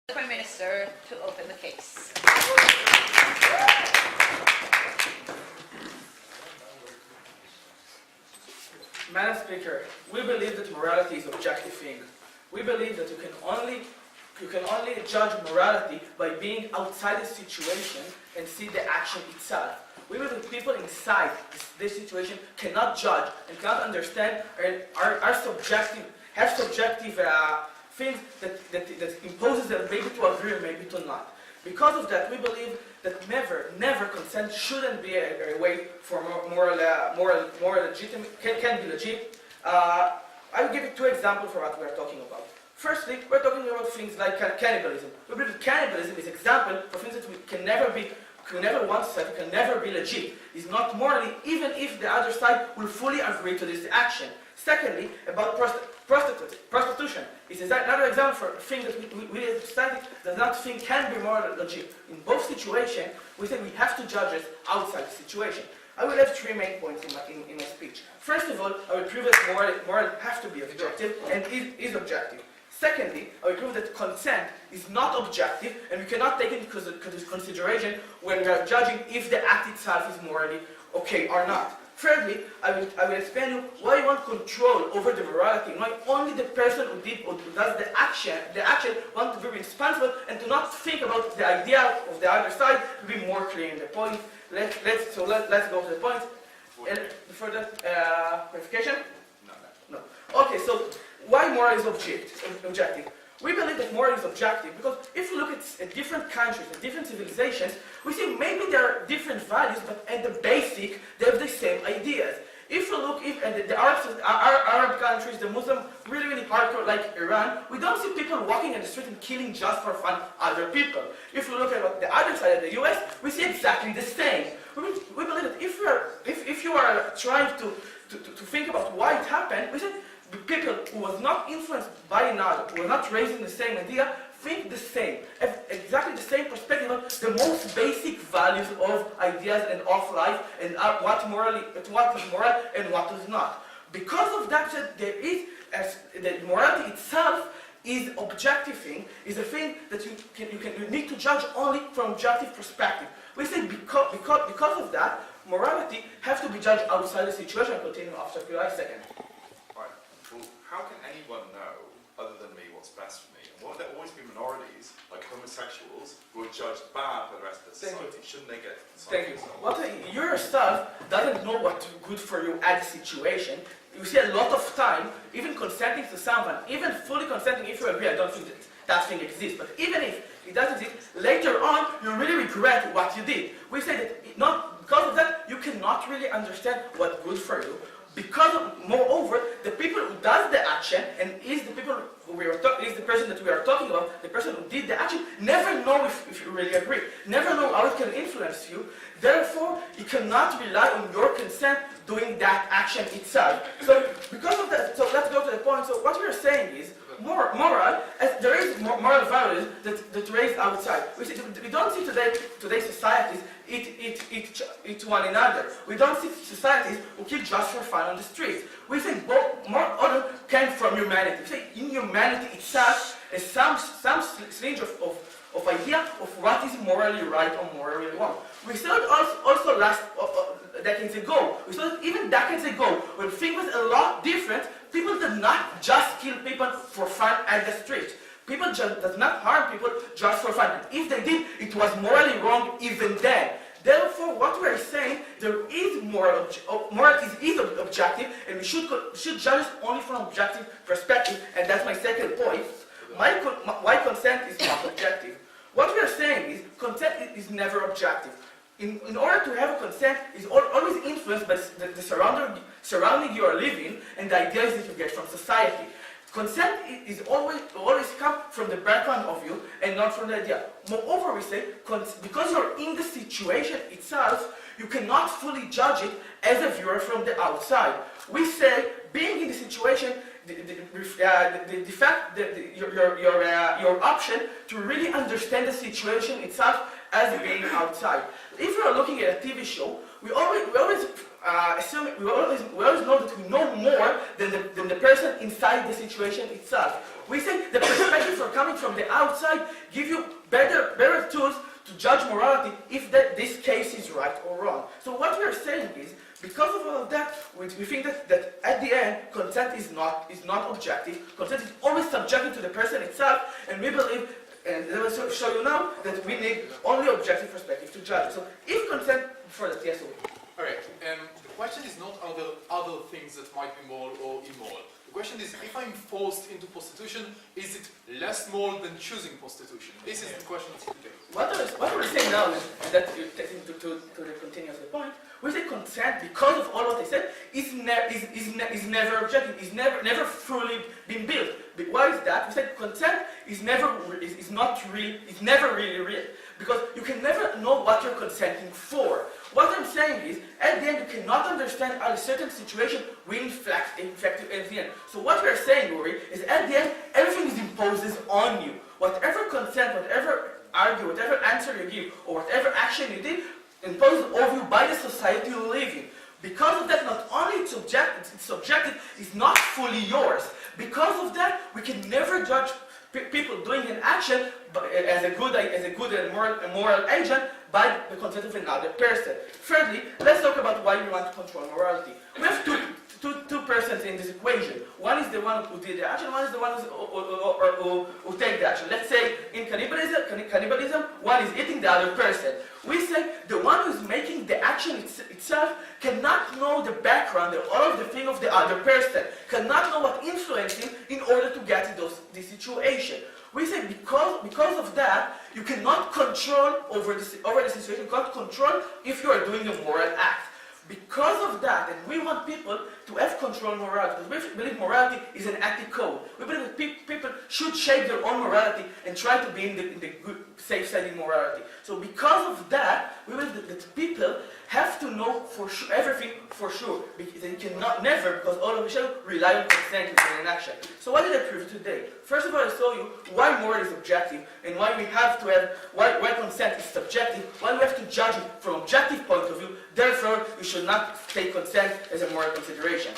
the Prime Minister to open the case. Madam Speaker, we believe that morality is an objective thing. We believe that you can only judge morality by being outside the situation and see the action itself. We believe that people inside this situation cannot judge and cannot understand and have subjective things that imposes them maybe to agree or maybe to not. Because of that, we believe that never consent shouldn't be a way for more legitimate, can be legit. I'll give you two examples for what we're talking about. Firstly, we're talking about things like cannibalism. We believe that cannibalism is an example of things that can never be legit. It's not morally, even if the other side will fully agree to this action. Secondly, about prostitution. It's another example for a thing that we as a society does not think can be morally legit. In both situations, we say we have to judge it outside the situation. I will have three main points in my speech. First of all, I will prove that moral has to be objective and is objective. Secondly, I will prove that consent is not objective and we cannot take it into consideration when we are judging if the act itself is morally okay or not. Thirdly, I will explain you why you want control over the morality, why only the person who does the action want to be responsible and to not think about the idea of the other side to be more clear in the point. Let's go to the point. Before that, clarification? No. Okay, so why moral is objective? We believe that moral is objective because if you look at different countries, at different civilizations, we see maybe there are different values, but at the basic, they have the same ideas. If you look at the Arab countries, the Muslim, really hardcore like Iran, we don't see people walking in the street and killing just for fun other people. If you look at the other side of the US, we see exactly the same. We believe that if you are trying to think about why it happened, we say people who was not influenced by another, who were not raised in the same idea, think the same, have exactly the same perspective on the most basic values of ideas and of life, and what is moral and what is not. Because of that, the morality itself is objective thing, is a thing that you need to judge only from objective perspective. We say because of that, morality has to be judged outside the situation. I'll continue after a second. Right. Well, how can anyone know, other than me, what's best for me? And won't there always be minorities, like homosexuals, who are judged bad by the rest of the society? Shouldn't they get Thank you. Well, you yourself doesn't know what's good for you at the situation. You see a lot of time, even consenting to someone, even fully consenting if you agree, I don't think that thing exists, but even if it doesn't exist, later on, you really regret what you did. We say that because of that, you cannot really understand what's good for you. Moreover, the people who does the action and is the person that we are talking about, the person who did the action, never know if you really agree, never know how it can influence you. Therefore, you cannot rely on your consent doing that action itself. So, because of that, so let's go to the point. So, what we are saying is, there is moral values that raise outside. We don't see today's societies eat one another. We don't see societies who kill just for fun on the streets. We think more order came from humanity. We say in humanity itself is some range of idea of what is morally right or morally wrong. We saw it also last decades ago. We saw it even decades ago when things was a lot different. People did not just kill people for fun at the street. People did not harm people just for fun. And if they did, it was morally wrong even then. Therefore, what we are saying, there is morality is objective, and we should judge it only from an objective perspective. And that's my second point. Why consent is not objective. What we are saying is consent is never objective. In order to have a consent, is always influenced by the surrounding you are living and the ideas that you get from society. Consent is always come from the background of you and not from the idea. Moreover, we say, because you're in the situation itself, you cannot fully judge it as a viewer from the outside. We say, being in the situation, the fact that your option to really understand the situation itself as being outside. If we are looking at a TV show, we always know that we know more than the person inside the situation itself. We say the perspectives are coming from the outside, give you better tools to judge morality if this case is right or wrong. So what we are saying is, because of all of that, we think that at the end, consent is not objective. Consent is always subjective to the person itself, and we believe, and I will show you now, that we need only objective perspective to judge. So if consent, for the yes, all right. The question is not are there other things that might be moral or immoral. The question is, if I'm forced into prostitution, is it less moral than choosing prostitution? This is the question that's today. What we're saying now is that, to continue the point, we say consent, because of all what I said, is never objective, is never fully been built. But why is that? We said consent is never really real, because you can never know what you're consenting for. What I'm saying is, at the end, you cannot understand how a certain situation will infect you at the end. So what we're saying, Uri, is at the end, everything is imposed on you. Whatever consent, whatever argue, whatever answer you give, or whatever action you did, imposed over you by the society you live in. Because of that, not only it's subjective, it's not fully yours. Because of that, we can never judge people doing an action as a good and moral agent by the consent of another person. Thirdly, let's talk about why we want to control morality. We have two persons in this equation. One is the one who did the action, one is the one who take the action. Let's say in cannibalism, one is eating the other person. We say the one who's making the action itself cannot know the background, all of the thing of the other person, cannot know what influenced him in order to get to this situation. We say because of that, you cannot control over the situation, you cannot control if you are doing a moral act. Because of that, and we want people to have control of morality, because we believe morality is an ethic code. We believe that people should shape their own morality and try to be in the good, safe side in morality. So because of that, we believe that people have to know for sure, everything for sure. They cannot, never, because all of us rely on consent in an action. So what did I prove today? First of all, I showed you why moral is objective, and why we have to have, why consent is subjective, why we have to judge it from an objective point of view. Therefore, we should not take consent as a moral consideration.